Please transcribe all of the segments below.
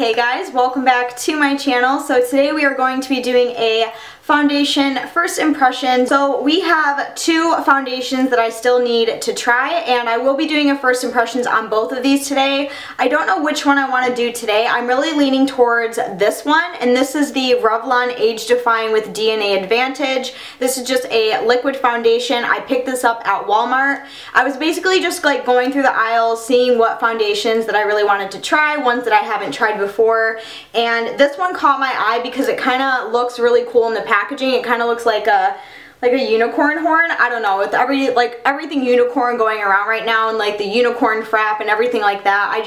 Hey guys, welcome back to my channel. So today we are going to be doing a foundation first impression. So we have two foundations that I still need to try, and I will be doing a first impressions on both of these today. I don't know which one I want to do today. I'm really leaning towards this one, and this is the Revlon Age Defying with DNA Advantage. This is just a liquid foundation. I picked this up at Walmart. I was basically just like going through the aisles, seeing what foundations that I really wanted to try, ones that I haven't tried before, and this one caught my eye because it kind of looks really cool in the packaging. It kind of looks like a unicorn horn. I don't know, with everything unicorn going around right now, and like the unicorn frap and everything like that. I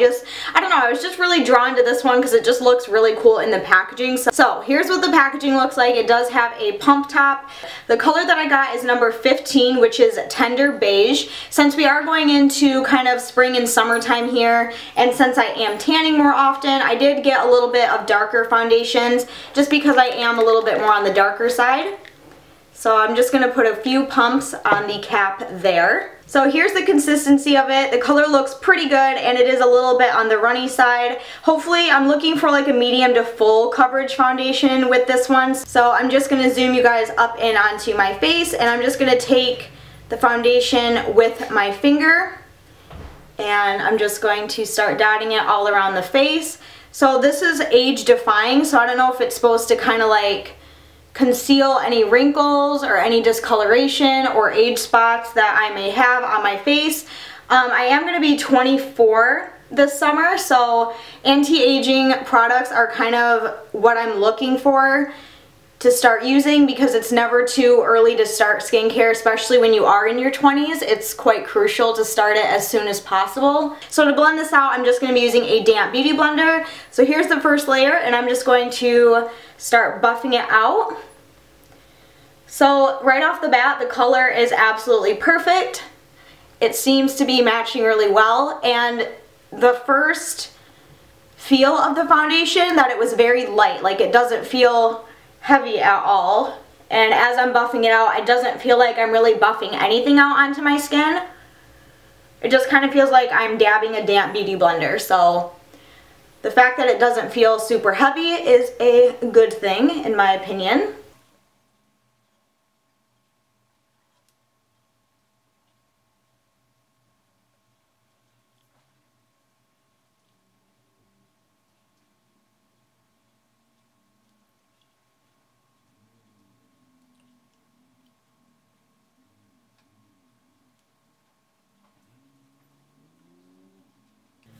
don't know, I was just really drawn to this one because it just looks really cool in the packaging. So here's what the packaging looks like. It does have a pump top. The color that I got is number 15, which is tender beige. Since we are going into kind of spring and summertime here, and since I am tanning more often, I did get a little bit of darker foundations just because I am a little bit more on the darker side. So I'm just going to put a few pumps on the cap there. So here's the consistency of it. The color looks pretty good, and it is a little bit on the runny side. Hopefully, I'm looking for like a medium to full coverage foundation with this one. So I'm just going to zoom you guys up and onto my face, and I'm just going to take the foundation with my finger, and I'm just going to start dotting it all around the face. So this is age defying, so I don't know if it's supposed to kind of like conceal any wrinkles or any discoloration or age spots that I may have on my face. I am going to be 24 this summer, so anti-aging products are kind of what I'm looking for to start using, because it's never too early to start skincare, especially when you are in your 20s. It's quite crucial to start it as soon as possible. So to blend this out, I'm just going to be using a damp beauty blender. So here's the first layer, and I'm just going to start buffing it out. So right off the bat, the color is absolutely perfect. It seems to be matching really well, and the first feel of the foundation, that it was very light. Like, it doesn't feel heavy at all, and as I'm buffing it out, it doesn't feel like I'm really buffing anything out onto my skin. It just kind of feels like I'm dabbing a damp beauty blender. So the fact that it doesn't feel super heavy is a good thing in my opinion.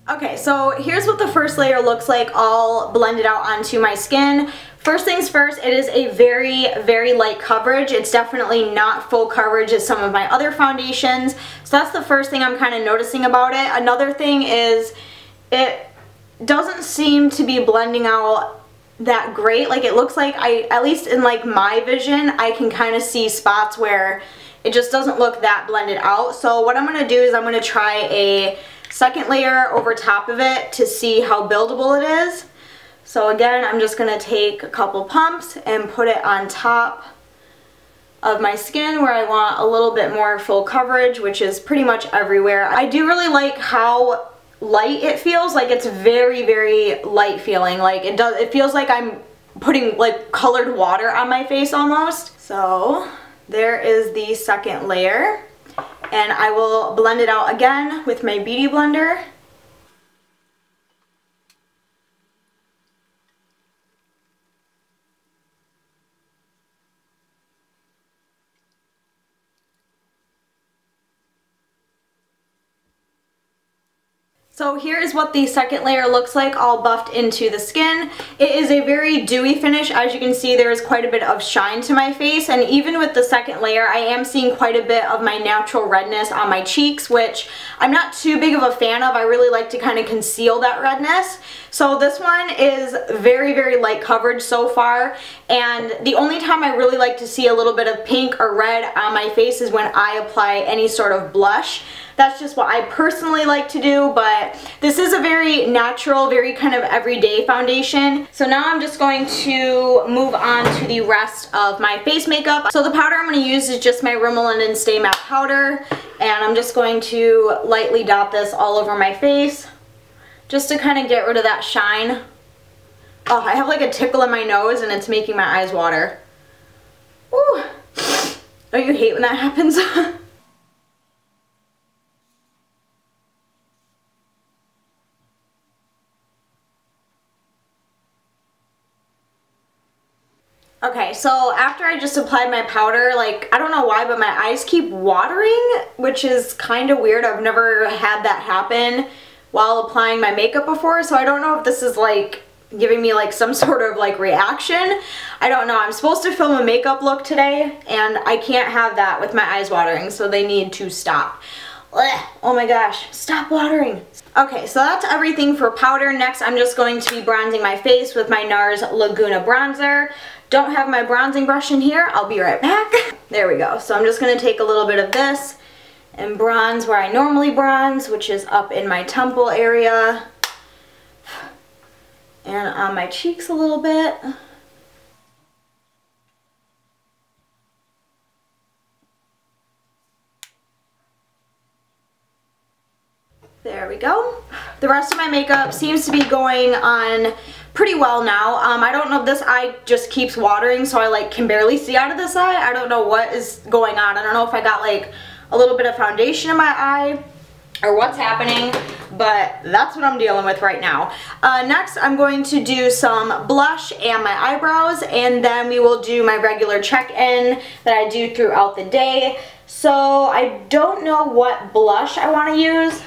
Okay, so here's what the first layer looks like all blended out onto my skin. First things first, it is a very, very light coverage. It's definitely not full coverage as some of my other foundations. So that's the first thing I'm kind of noticing about it. Another thing is it doesn't seem to be blending out that great. Like, it looks like at least in like my vision, I can kind of see spots where it just doesn't look that blended out. So what I'm going to do is I'm going to try a second layer over top of it to see how buildable it is. So again, I'm just going to take a couple pumps and put it on top of my skin where I want a little bit more full coverage, which is pretty much everywhere. I do really like how light it feels. Like, it's very, very light feeling. Like, it feels like I'm putting like colored water on my face almost. So there is the second layer. And I will blend it out again with my beauty blender. So here is what the second layer looks like all buffed into the skin. It is a very dewy finish. As you can see, there is quite a bit of shine to my face, and even with the second layer, I am seeing quite a bit of my natural redness on my cheeks, which I'm not too big of a fan of. I really like to kind of conceal that redness. So this one is very, very light coverage so far, and the only time I really like to see a little bit of pink or red on my face is when I apply any sort of blush. That's just what I personally like to do, but this is a very natural, very kind of everyday foundation. So now I'm just going to move on to the rest of my face makeup. So the powder I'm going to use is just my Rimmel London Stay Matte Powder, and I'm just going to lightly dot this all over my face just to kind of get rid of that shine Oh, I have like a tickle in my nose and it's making my eyes water. Ooh. Don't you hate when that happens? Okay, so after I just applied my powder, like, I don't know why, but my eyes keep watering, which is kind of weird. I've never had that happen while applying my makeup before, so I don't know if this is like giving me like some sort of like reaction. I don't know. I'm supposed to film a makeup look today, and I can't have that with my eyes watering, so they need to stop. Ugh, oh my gosh, stop watering. Okay, so that's everything for powder. Next, I'm just going to be bronzing my face with my NARS Laguna bronzer. Don't have my bronzing brush in here. I'll be right back. There we go. So I'm just going to take a little bit of this and bronze where I normally bronze, which is up in my temple area. And on my cheeks a little bit. There we go. The rest of my makeup seems to be going on pretty well now. I don't know if this eye just keeps watering, so I like can barely see out of this eye. I don't know what is going on. I don't know if I got like a little bit of foundation in my eye or what's happening, but that's what I'm dealing with right now. Next, I'm going to do some blush and my eyebrows, and then we will do my regular check-in that I do throughout the day. So I don't know what blush I want to use.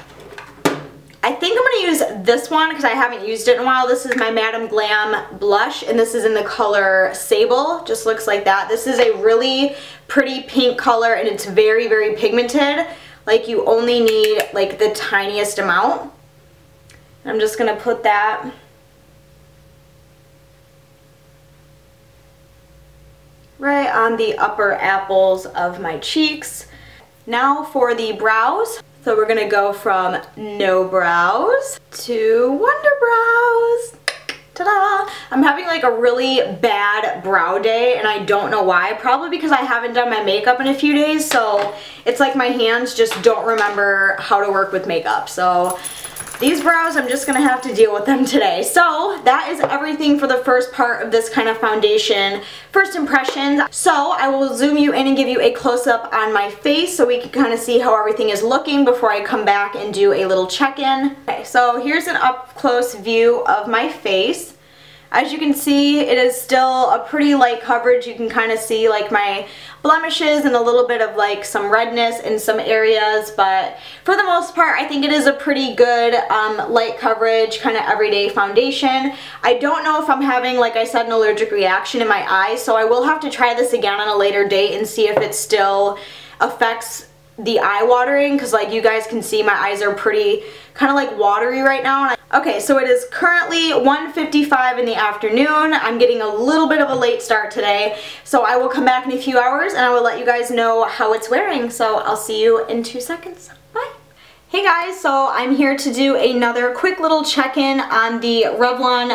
I think I'm going to use this one because I haven't used it in a while. This is my Madam Glam blush, and this is in the color Sable. Just looks like that. This is a really pretty pink color, and it's very, very pigmented. Like, you only need like the tiniest amount. I'm just going to put that right on the upper apples of my cheeks. Now for the brows. So we're going to go from no brows to wonder brows. Ta-da! I'm having like a really bad brow day, and I don't know why. Probably because I haven't done my makeup in a few days, so it's like my hands just don't remember how to work with makeup. So these brows, I'm just going to have to deal with them today. So that is everything for the first part of this kind of foundation first impressions. So I will zoom you in and give you a close-up on my face so we can kind of see how everything is looking before I come back and do a little check-in. Okay, so here's an up-close view of my face. As you can see, it is still a pretty light coverage. You can kind of see like my blemishes and a little bit of like some redness in some areas, but for the most part I think it is a pretty good light coverage kind of everyday foundation. I don't know if I'm having, like I said, an allergic reaction in my eyes, so I will have to try this again on a later date and see if it still affects the eye watering, because like you guys can see my eyes are pretty kind of like watery right now. Okay, so it is currently 1:55 in the afternoon. I'm getting a little bit of a late start today, so I will come back in a few hours and I will let you guys know how it's wearing. So I'll see you in 2 seconds. Bye. Hey guys, so I'm here to do another quick little check-in on the Revlon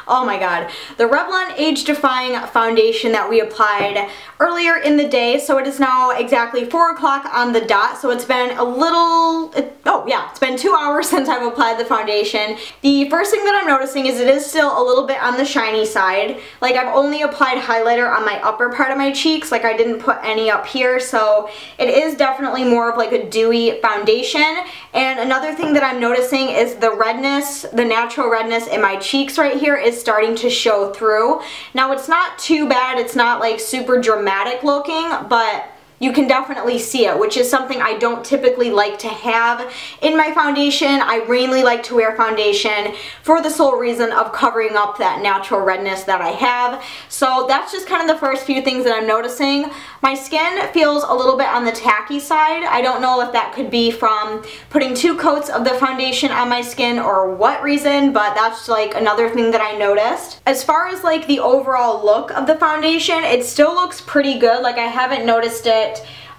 oh my god, the Revlon Age Defying foundation that we applied earlier in the day. So it is now exactly 4 o'clock on the dot, so it's been a little, it's been 2 hours since I've applied the foundation. The first thing that I'm noticing is it is still a little bit on the shiny side. Like, I've only applied highlighter on my upper part of my cheeks, like I didn't put any up here, so it is definitely more of like a dewy foundation. And another thing that I'm noticing is the redness, the natural redness in my cheeks right here is starting to show through. Now it's not too bad, it's not like super dramatic looking, but you can definitely see it, which is something I don't typically like to have in my foundation. I mainly like to wear foundation for the sole reason of covering up that natural redness that I have. So that's just kind of the first few things that I'm noticing. My skin feels a little bit on the tacky side. I don't know if that could be from putting 2 coats of the foundation on my skin or what reason, but that's like another thing that I noticed. As far as like the overall look of the foundation, it still looks pretty good. Like, I haven't noticed it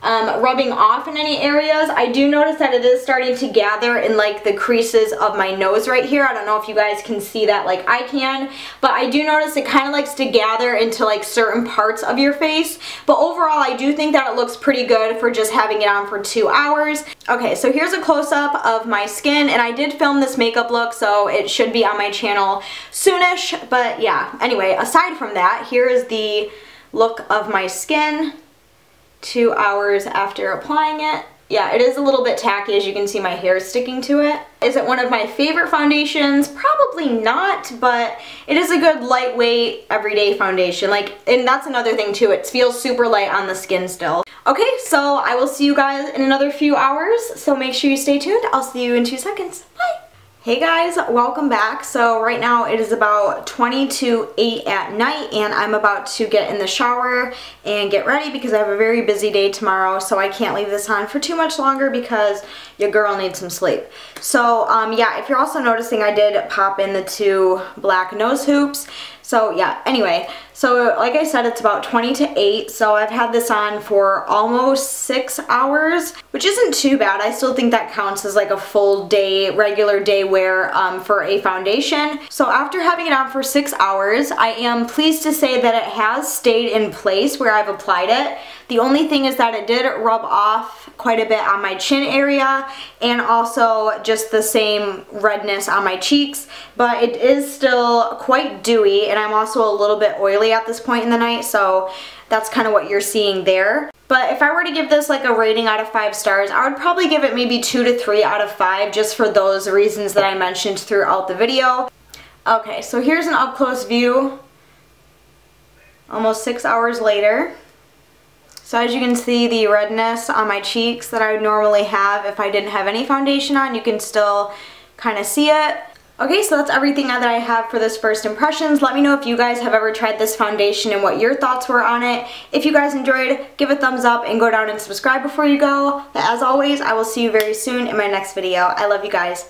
rubbing off in any areas. I do notice that it is starting to gather in like the creases of my nose right here. I don't know if you guys can see that like I can, but I do notice it kind of likes to gather into like certain parts of your face. But overall, I do think that it looks pretty good for just having it on for 2 hours. Okay, so here's a close-up of my skin, and I did film this makeup look, so it should be on my channel soonish. But yeah, anyway, aside from that, here is the look of my skin 2 hours after applying it. Yeah, it is a little bit tacky, as you can see my hair is sticking to it. Is it one of my favorite foundations? Probably not, but it is a good lightweight everyday foundation. Like, and that's another thing too, it feels super light on the skin still. Okay, so I will see you guys in another few hours, so make sure you stay tuned. I'll see you in 2 seconds. Bye! Hey guys, welcome back. So right now it is about 20 to 8 at night, and I'm about to get in the shower and get ready because I have a very busy day tomorrow, so I can't leave this on for too much longer because your girl needs some sleep. So yeah, if you're also noticing, I did pop in the 2 black nose hoops. So yeah, anyway, so like I said, it's about 20 to 8, so I've had this on for almost 6 hours, which isn't too bad. I still think that counts as like a full day, regular day wear for a foundation. So after having it on for 6 hours, I am pleased to say that it has stayed in place where I've applied it. The only thing is that it did rub off quite a bit on my chin area and also just the same redness on my cheeks, but it is still quite dewy, and I'm also a little bit oily at this point in the night, so that's kind of what you're seeing there. But if I were to give this like a rating out of 5 stars, I would probably give it maybe 2 to 3 out of 5 just for those reasons that I mentioned throughout the video. Okay, so here's an up-close view almost 6 hours later. So as you can see, the redness on my cheeks that I would normally have if I didn't have any foundation on, you can still kind of see it. Okay, so that's everything that I have for this first impressions. Let me know if you guys have ever tried this foundation and what your thoughts were on it. If you guys enjoyed, give a thumbs up and go down and subscribe before you go. But as always, I will see you very soon in my next video. I love you guys.